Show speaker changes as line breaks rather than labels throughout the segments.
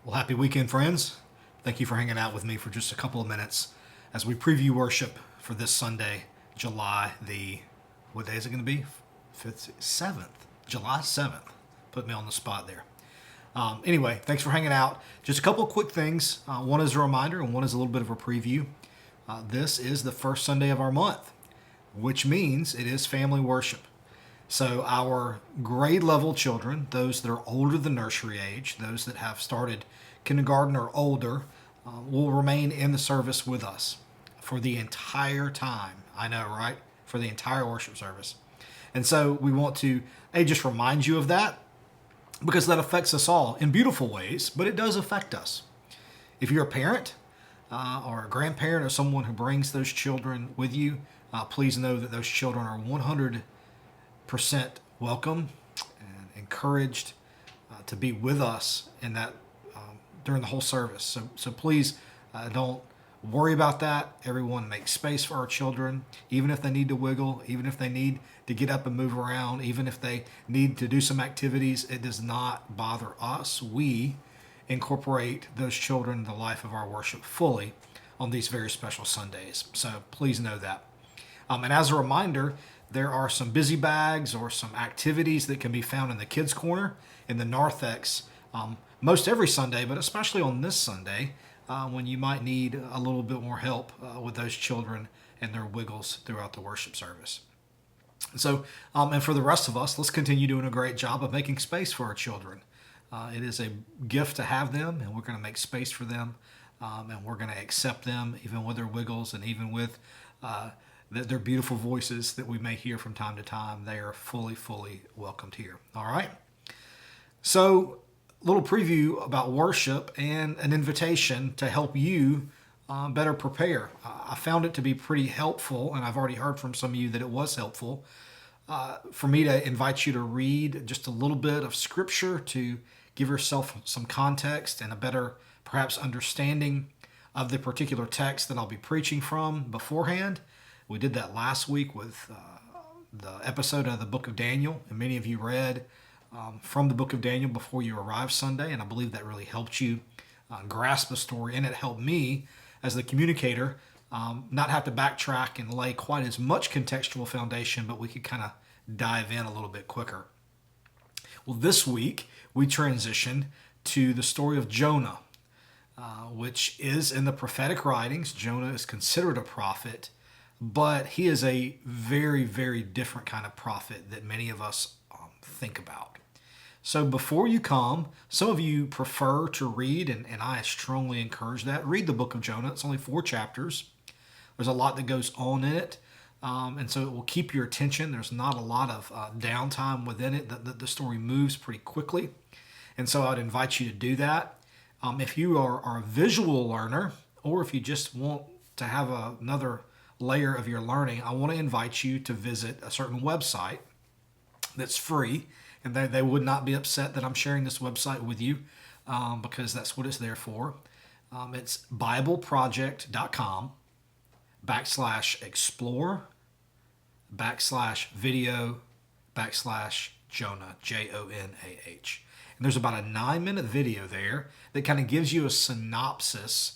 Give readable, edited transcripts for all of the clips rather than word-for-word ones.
Well, happy weekend, friends. Thank you for hanging out with me for just a couple of minutes as we preview worship for this Sunday, July the, what day is it going to be? 5th, 7th. July 7th. Put me on the spot there. Anyway, thanks for hanging out. Just a couple of quick things. One is a reminder and one is a little bit of a preview. This is the first Sunday of our month, which means it is family worship. So our grade level children, those that are older than nursery age, those that have started kindergarten or older, will remain in the service with us for the entire time. I know, right? For the entire worship service. And so we want to, just remind you of that because that affects us all in beautiful ways, but it does affect us. If you're a parent or a grandparent or someone who brings those children with you, please know that those children are 100% welcome and encouraged to be with us in that during the whole service. So please don't worry about that. Everyone make space for our children, even if they need to wiggle, even if they need to get up and move around, even if they need to do some activities. It does not bother us. We incorporate those children in the life of our worship fully on these very special Sundays. So please know that. And as a reminder, there are some busy bags or some activities that can be found in the Kids Corner in the narthex most every Sunday, but especially on this Sunday when you might need a little bit more help with those children and their wiggles throughout the worship service. So, and for the rest of us, let's continue doing a great job of making space for our children. It is a gift to have them, and we're going to make space for them, and we're going to accept them even with their wiggles and even with their beautiful voices that we may hear from time to time. They are fully welcomed here. All right. So, a little preview about worship and an invitation to help you better prepare. I found it to be pretty helpful, and I've already heard from some of you that it was helpful for me to invite you to read just a little bit of Scripture to give yourself some context and a better, perhaps, understanding of the particular text that I'll be preaching from beforehand. We did that last week with the episode of the book of Daniel, and many of you read from the book of Daniel before you arrived Sunday, and I believe that really helped you grasp the story, and it helped me as the communicator not have to backtrack and lay quite as much contextual foundation, but we could kind of dive in a little bit quicker. Well, this week we transitioned to the story of Jonah, which is in the prophetic writings. Jonah is considered a prophet, but he is a very different kind of prophet that many of us think about. So before you come, some of you prefer to read, and I strongly encourage that. Read the book of Jonah. It's only 4 chapters. There's a lot that goes on in it, and so it will keep your attention. There's not a lot of downtime within it. The story moves pretty quickly, and so I'd invite you to do that. If you are a visual learner, or if you just want to have another layer of your learning, I want to invite you to visit a certain website that's free, and they would not be upset that I'm sharing this website with you because that's what it's there for. It's BibleProject.com/explore/video/Jonah, Jonah. And there's about a 9-minute video there that kind of gives you a synopsis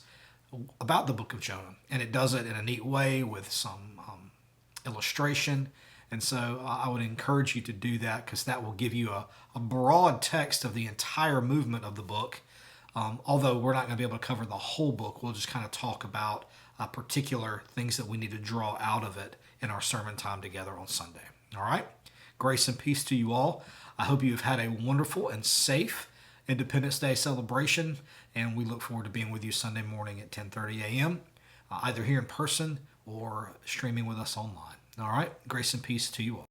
about the book of Jonah, and it does it in a neat way with some illustration. And so I would encourage you to do that because that will give you a broad text of the entire movement of the book. Although we're not going to be able to cover the whole book, we'll just kind of talk about particular things that we need to draw out of it in our sermon time together on Sunday. All right? Grace and peace to you all. I hope you've had a wonderful and safe Independence Day celebration, and we look forward to being with you Sunday morning at 10:30 a.m., either here in person or streaming with us online. All right? Grace and peace to you all.